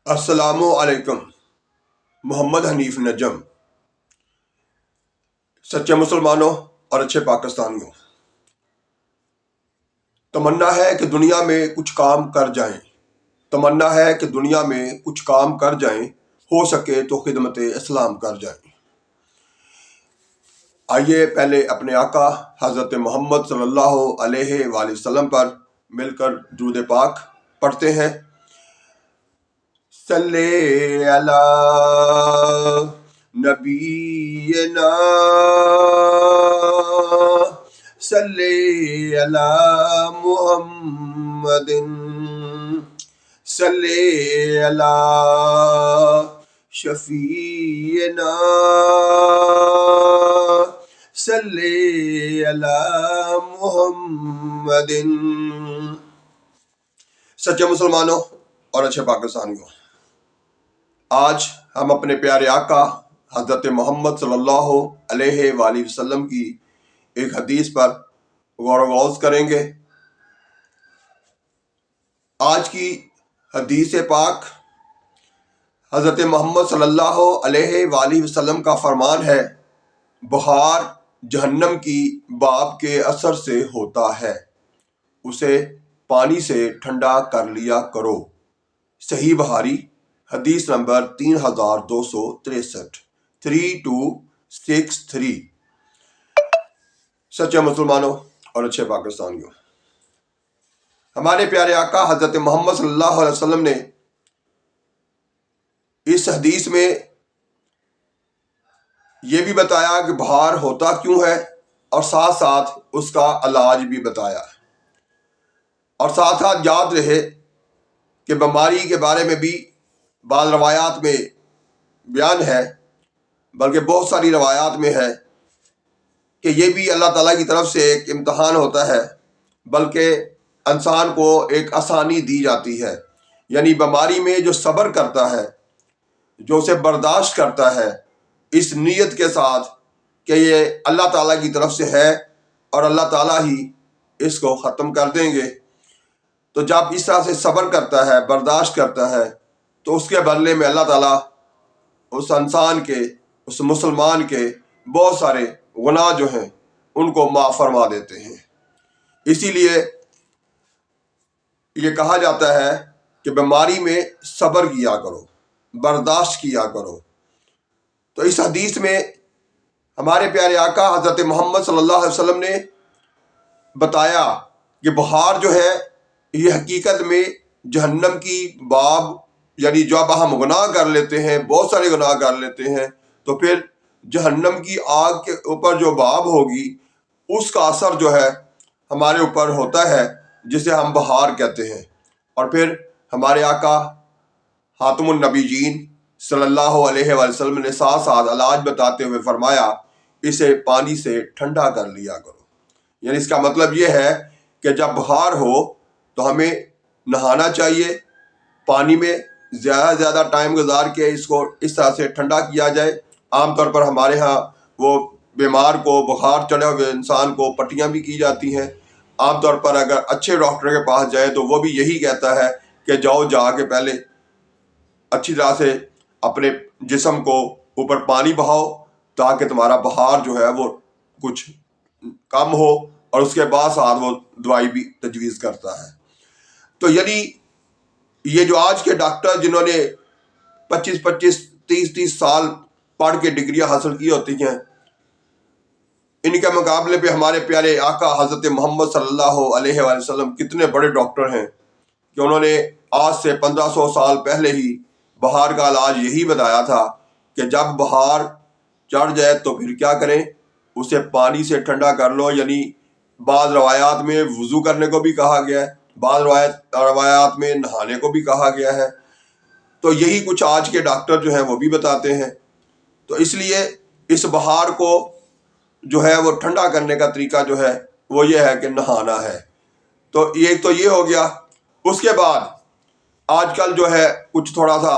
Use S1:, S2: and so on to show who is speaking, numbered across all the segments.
S1: السلام علیکم۔ محمد حنیف نجم۔ سچے مسلمانوں اور اچھے پاکستانیوں، تمنا ہے کہ دنیا میں کچھ کام کر جائیں، تمنا ہے کہ دنیا میں کچھ کام کر جائیں، ہو سکے تو خدمت اسلام کر جائیں۔ آئیے پہلے اپنے آقا حضرت محمد صلی اللہ علیہ وآلہ وسلم پر مل کر درود پاک پڑھتے ہیں۔ صلی علی نبینا، صلی علی محمد، صلی علی شفیعنا، صلی علی محمد۔ سچے مسلمانوں اور اچھے پاکستانیوں، آج ہم اپنے پیارے آقا حضرت محمد صلی اللہ علیہ وآلہ وسلم کی ایک حدیث پر غور و غوض کریں گے۔ آج کی حدیث پاک حضرت محمد صلی اللہ علیہ وآلہ وسلم کا فرمان ہے، بخار جہنم کی بھاپ کے اثر سے ہوتا ہے، اسے پانی سے ٹھنڈا کر لیا کرو۔ صحیح بخاری حدیث نمبر 3263، 3263۔ سچے مسلمانوں اور اچھے پاکستانیوں، ہمارے پیارے آقا حضرت محمد صلی اللہ علیہ وسلم نے اس حدیث میں یہ بھی بتایا کہ بخار ہوتا کیوں ہے، اور ساتھ ساتھ اس کا علاج بھی بتایا، اور ساتھ ساتھ یاد رہے کہ بیماری کے بارے میں بھی بعض روایات میں بیان ہے، بلکہ بہت ساری روایات میں ہے کہ یہ بھی اللہ تعالیٰ کی طرف سے ایک امتحان ہوتا ہے، بلکہ انسان کو ایک آسانی دی جاتی ہے۔ یعنی بیماری میں جو صبر کرتا ہے، جو اسے برداشت کرتا ہے، اس نیت کے ساتھ کہ یہ اللہ تعالیٰ کی طرف سے ہے اور اللہ تعالیٰ ہی اس کو ختم کر دیں گے، تو جب اس طرح سے صبر کرتا ہے، برداشت کرتا ہے، تو اس کے بدلے میں اللہ تعالیٰ اس انسان کے، اس مسلمان کے بہت سارے گناہ جو ہیں ان کو معاف فرما دیتے ہیں۔ اسی لیے یہ کہا جاتا ہے کہ بیماری میں صبر کیا کرو، برداشت کیا کرو۔ تو اس حدیث میں ہمارے پیارے آقا حضرت محمد صلی اللہ علیہ وسلم نے بتایا کہ بخار جو ہے یہ حقیقت میں جہنم کی باب، یعنی جب ہم گناہ کر لیتے ہیں، بہت سارے گناہ کر لیتے ہیں، تو پھر جہنم کی آگ کے اوپر جو باب ہوگی اس کا اثر جو ہے ہمارے اوپر ہوتا ہے، جسے ہم بخار کہتے ہیں۔ اور پھر ہمارے آقا خاتم النبیین صلی اللہ علیہ وآلہ وسلم نے ساتھ ساتھ علاج بتاتے ہوئے فرمایا، اسے پانی سے ٹھنڈا کر لیا کرو۔ یعنی اس کا مطلب یہ ہے کہ جب بخار ہو تو ہمیں نہانا چاہیے، پانی میں زیادہ سے زیادہ ٹائم گزار کے اس کو اس طرح سے ٹھنڈا کیا جائے۔ عام طور پر ہمارے ہاں وہ بیمار کو، بخار چڑھے ہوئے انسان کو پٹیاں بھی کی جاتی ہیں۔ عام طور پر اگر اچھے ڈاکٹر کے پاس جائے تو وہ بھی یہی کہتا ہے کہ جاؤ، جا کے پہلے اچھی طرح سے اپنے جسم کو اوپر پانی بہاؤ تاکہ تمہارا بخار جو ہے وہ کچھ کم ہو، اور اس کے بعد ساتھ وہ دوائی بھی تجویز کرتا ہے۔ تو یعنی یہ جو آج کے ڈاکٹر جنہوں نے 25 سال پڑھ کے ڈگریاں حاصل کی ہوتی ہیں، ان کے مقابلے پہ ہمارے پیارے آقا حضرت محمد صلی اللہ علیہ وآلہ وسلم کتنے بڑے ڈاکٹر ہیں کہ انہوں نے آج سے 1500 سال پہلے ہی بخار کا علاج یہی بتایا تھا کہ جب بخار چڑھ جائے تو پھر کیا کریں، اسے پانی سے ٹھنڈا کر لو۔ یعنی بعض روایات میں وضو کرنے کو بھی کہا گیا ہے، بعض روایات میں نہانے کو بھی کہا گیا ہے۔ تو یہی کچھ آج کے ڈاکٹر جو ہیں وہ بھی بتاتے ہیں۔ تو اس لیے اس بخار کو جو ہے وہ ٹھنڈا کرنے کا طریقہ جو ہے وہ یہ ہے کہ نہانا ہے۔ تو یہ ہو گیا۔ اس کے بعد آج کل جو ہے کچھ تھوڑا سا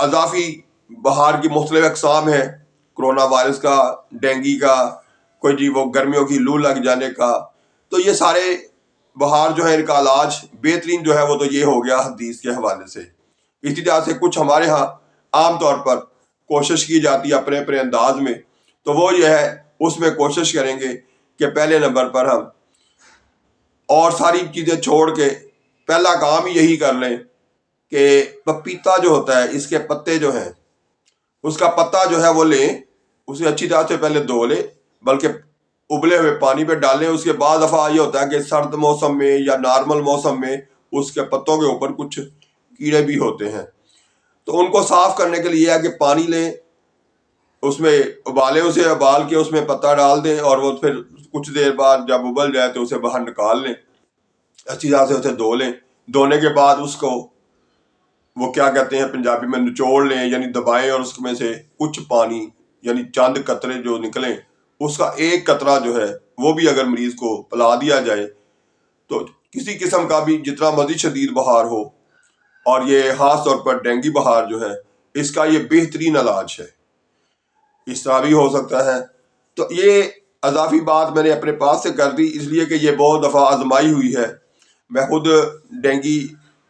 S1: اضافی بخار کی مختلف اقسام ہیں، کرونا وائرس کا، ڈینگی کا، کوئی جی وہ گرمیوں کی لو لگ جانے کا۔ تو یہ سارے بخار جو ہے ان کا علاج بہترین جو ہے وہ تو یہ ہو گیا حدیث کے حوالے سے اسی طرح سے کچھ ہمارے ہاں عام طور پر کوشش کی جاتی ہے اپنے اپنے انداز میں، تو وہ یہ ہے اس میں کوشش کریں گے کہ پہلے نمبر پر ہم اور ساری چیزیں چھوڑ کے پہلا کام ہی یہی کر لیں کہ پپیتا جو ہوتا ہے اس کے پتے جو ہیں، اس کا پتا جو ہے وہ لیں، اسے اچھی طرح سے پہلے دھو لیں، بلکہ ابلے ہوئے پانی پہ ڈالیں۔ اس کے بعد دفعہ یہ ہوتا ہے کہ سرد موسم میں یا نارمل موسم میں اس کے پتوں کے اوپر کچھ کیڑے بھی ہوتے ہیں، تو ان کو صاف کرنے کے لیے یہ ہے کہ پانی لیں، اس میں ابالیں، اسے ابال کے اس میں پتا ڈال دیں، اور وہ پھر کچھ دیر بعد جب ابل جائے تو اسے باہر نکال لیں، اچھی طرح سے اسے دھو لیں۔ دھونے کے بعد اس کو وہ کیا کہتے ہیں پنجابی میں نچوڑ لیں، یعنی دبائیں، اور اس میں سے کچھ پانی یعنی چند قطرے جو نکلیں، اس کا ایک قطرہ جو ہے وہ بھی اگر مریض کو پلا دیا جائے تو کسی قسم کا بھی جتنا مرضی شدید بخار ہو، اور یہ خاص طور پر ڈینگی بخار جو ہے اس کا یہ بہترین علاج ہے، اس طرح بھی ہو سکتا ہے۔ تو یہ اضافی بات میں نے اپنے پاس سے کر دی، اس لیے کہ یہ بہت دفعہ آزمائی ہوئی ہے، میں خود ڈینگی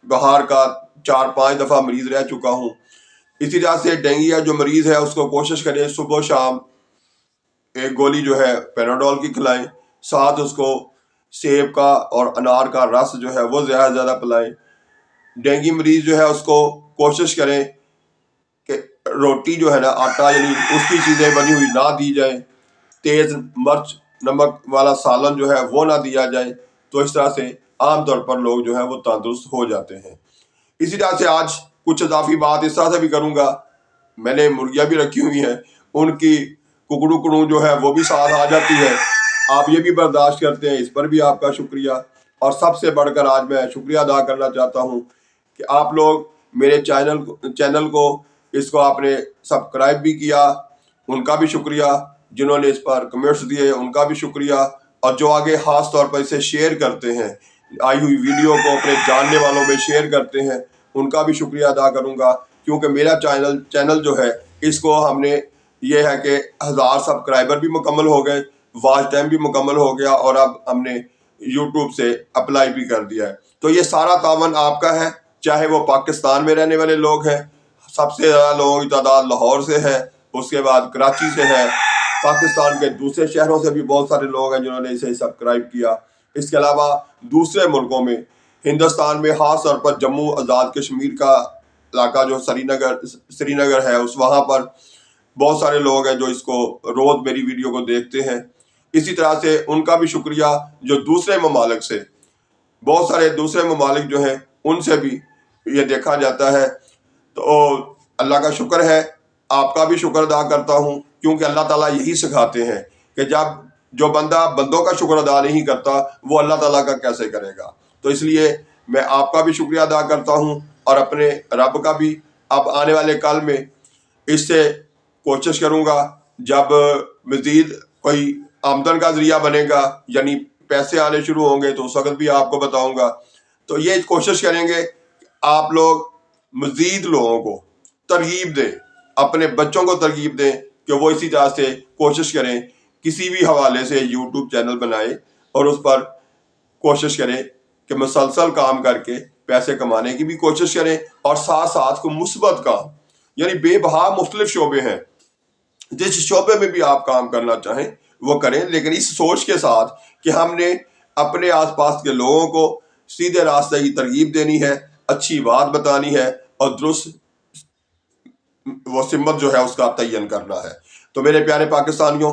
S1: بخار کا 4-5 دفعہ مریض رہ چکا ہوں۔ اسی طرح سے ڈینگی جو مریض ہے اس کو کوشش کریں صبح و شام ایک گولی جو ہے پیناڈول کی کھلائیں، ساتھ اس کو سیب کا اور انار کا رس جو ہے وہ زیادہ سے زیادہ پلائیں۔ ڈینگی مریض جو ہے اس کو کوشش کریں کہ روٹی جو ہے نا آٹا یعنی اس کی چیزیں بنی ہوئی نہ دی جائیں، تیز مرچ نمک والا سالن جو ہے وہ نہ دیا جائے، تو اس طرح سے عام طور پر لوگ جو ہے وہ تندرست ہو جاتے ہیں۔ اسی طرح سے آج کچھ اضافی بات اس طرح سے بھی کروں گا، میں نے مرغیاں بھی رکھی ہوئی ہیں، ان کی ککڑو کڑوں جو ہے وہ بھی ساتھ آ جاتی ہے، آپ یہ بھی برداشت کرتے ہیں، اس پر بھی آپ کا شکریہ۔ اور سب سے بڑھ کر آج میں شکریہ ادا کرنا چاہتا ہوں کہ آپ لوگ میرے چینل کو اس کو آپ نے سبسکرائب بھی کیا، ان کا بھی شکریہ، جنہوں نے اس پر کمنٹس دیے ان کا بھی شکریہ، اور جو آگے خاص طور پر اسے شیئر کرتے ہیں، آئی ہوئی ویڈیو کو اپنے جاننے والوں میں شیئر کرتے ہیں، ان کا بھی شکریہ ادا کروں گا، کیونکہ میرا چینل جو ہے اس کو ہم نے یہ ہے کہ 1000 سبسکرائبر بھی مکمل ہو گئے، واچ ٹائم بھی مکمل ہو گیا، اور اب ہم نے یوٹیوب سے اپلائی بھی کر دیا ہے۔ تو یہ سارا تعاون آپ کا ہے، چاہے وہ پاکستان میں رہنے والے لوگ ہیں، سب سے زیادہ لوگوں کی تعداد لاہور سے ہے، اس کے بعد کراچی سے ہے، پاکستان کے دوسرے شہروں سے بھی بہت سارے لوگ ہیں جنہوں نے اسے سبسکرائب کیا۔ اس کے علاوہ دوسرے ملکوں میں، ہندوستان میں خاص طور پر جموں آزاد کشمیر کا علاقہ جو سری نگر ہے، وہاں پر بہت سارے لوگ ہیں جو اس کو روز میری ویڈیو کو دیکھتے ہیں۔ اسی طرح سے ان کا بھی شکریہ جو دوسرے ممالک سے، بہت سارے دوسرے ممالک جو ہیں ان سے بھی یہ دیکھا جاتا ہے، تو اللہ کا شکر ہے، آپ کا بھی شکر ادا کرتا ہوں، کیونکہ اللہ تعالیٰ یہی سکھاتے ہیں کہ جب جو بندہ بندوں کا شکر ادا نہیں کرتا وہ اللہ تعالیٰ کا کیسے کرے گا۔ تو اس لیے میں آپ کا بھی شکریہ ادا کرتا ہوں، اور اپنے رب کا بھی۔ اب آنے والے کل میں اس سے کوشش کروں گا، جب مزید کوئی آمدن کا ذریعہ بنے گا، یعنی پیسے آنے شروع ہوں گے، تو اس وقت بھی آپ کو بتاؤں گا۔ تو یہ کوشش کریں گے آپ لوگ مزید لوگوں کو ترغیب دیں، اپنے بچوں کو ترغیب دیں کہ وہ اسی طرح سے کوشش کریں، کسی بھی حوالے سے یوٹیوب چینل بنائیں اور اس پر کوشش کریں کہ مسلسل کام کر کے پیسے کمانے کی بھی کوشش کریں، اور ساتھ ساتھ کو مثبت کام، یعنی بے بہا مختلف شعبے ہیں، جس شعبے میں بھی آپ کام کرنا چاہیں وہ کریں، لیکن اس سوچ کے ساتھ کہ ہم نے اپنے آس پاس کے لوگوں کو سیدھے راستے کی ترغیب دینی ہے، اچھی بات بتانی ہے، اور درست وہ سمت جو ہے اس کا تعین کرنا ہے۔ تو میرے پیارے پاکستانیوں،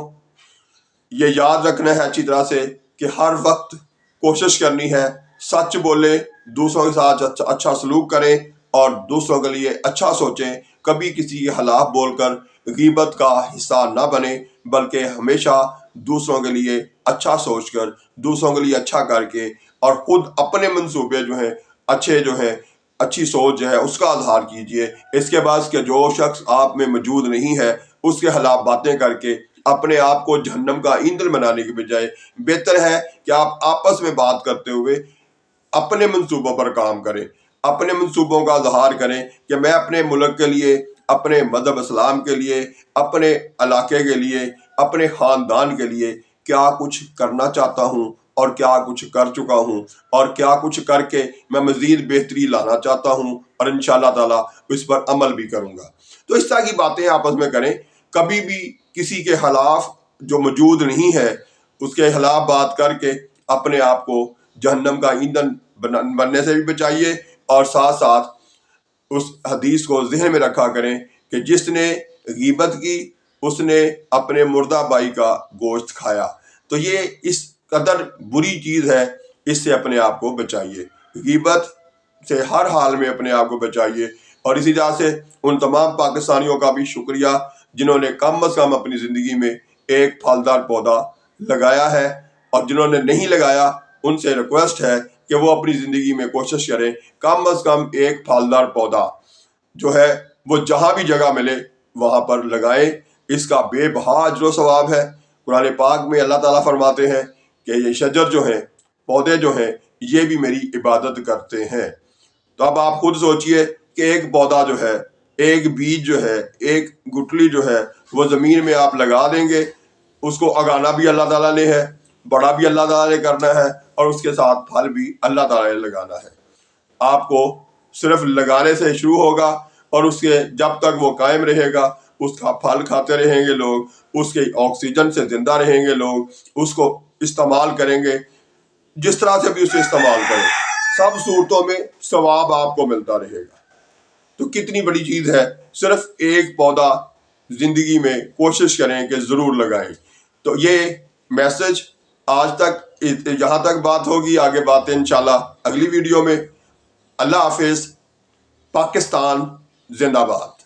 S1: یہ یاد رکھنا ہے اچھی طرح سے کہ ہر وقت کوشش کرنی ہے سچ بولیں، دوسروں کے ساتھ اچھا سلوک کریں، اور دوسروں کے لیے اچھا سوچیں، کبھی کسی کے خلاف بول کر غیبت کا حصہ نہ بنیں، بلکہ ہمیشہ دوسروں کے لیے اچھا سوچ کر، دوسروں کے لیے اچھا کر کے، اور خود اپنے منصوبے جو ہیں اچھے جو ہیں، اچھی سوچ جو ہے اس کا اظہار کیجئے۔ اس کے بعد کہ جو شخص آپ میں موجود نہیں ہے اس کے خلاف باتیں کر کے اپنے آپ کو جہنم کا ایندھن بنانے کے بجائے بہتر ہے کہ آپ آپس میں بات کرتے ہوئے اپنے منصوبوں پر کام کریں، اپنے منصوبوں کا اظہار کریں کہ میں اپنے ملک کے لیے، اپنے مذہب اسلام کے لیے، اپنے علاقے کے لیے، اپنے خاندان کے لیے کیا کچھ کرنا چاہتا ہوں، اور کیا کچھ کر چکا ہوں اور کیا کچھ کر کے میں مزید بہتری لانا چاہتا ہوں، اور انشاءاللہ تعالیٰ اس پر عمل بھی کروں گا۔ تو اس طرح کی باتیں آپس میں کریں، کبھی بھی کسی کے خلاف جو موجود نہیں ہے اس کے خلاف بات کر کے اپنے آپ کو جہنم کا ایندھن بننے سے بھی بچائیے، اور ساتھ ساتھ اس حدیث کو ذہن میں رکھا کریں کہ جس نے غیبت کی اس نے اپنے مردہ بھائی کا گوشت کھایا۔ تو یہ اس قدر بری چیز ہے، اس سے اپنے آپ کو بچائیے، غیبت سے ہر حال میں اپنے آپ کو بچائیے۔ اور اسی طرح سے ان تمام پاکستانیوں کا بھی شکریہ جنہوں نے کم از کم اپنی زندگی میں ایک پھلدار پودا لگایا ہے، اور جنہوں نے نہیں لگایا ان سے ریکویسٹ ہے کہ وہ اپنی زندگی میں کوشش کریں کم از کم ایک پھلدار پودا جو ہے وہ جہاں بھی جگہ ملے وہاں پر لگائیں۔ اس کا بے بہا اجر و ثواب ہے۔ قرآن پاک میں اللہ تعالیٰ فرماتے ہیں کہ یہ شجر جو ہیں، پودے جو ہیں، یہ بھی میری عبادت کرتے ہیں۔ تو اب آپ خود سوچئے کہ ایک پودا جو ہے، ایک بیج جو ہے، ایک گٹلی جو ہے، وہ زمین میں آپ لگا دیں گے، اس کو اگانا بھی اللہ تعالیٰ نے ہے، بڑا بھی اللہ تعالیٰ نے کرنا ہے، اور اس کے ساتھ پھل بھی اللہ تعالیٰ نے لگانا ہے۔ آپ کو صرف لگانے سے شروع ہوگا، اور اس کے جب تک وہ قائم رہے گا اس کا پھل کھاتے رہیں گے لوگ، اس کے آکسیجن سے زندہ رہیں گے لوگ، اس کو استعمال کریں گے، جس طرح سے بھی اسے استعمال کریں، سب صورتوں میں ثواب آپ کو ملتا رہے گا۔ تو کتنی بڑی چیز ہے، صرف ایک پودا زندگی میں کوشش کریں کہ ضرور لگائیں۔ تو یہ میسج آج تک یہاں تک بات ہوگی، آگے باتیں انشاءاللہ اگلی ویڈیو میں۔ اللہ حافظ۔ پاکستان زندہ باد۔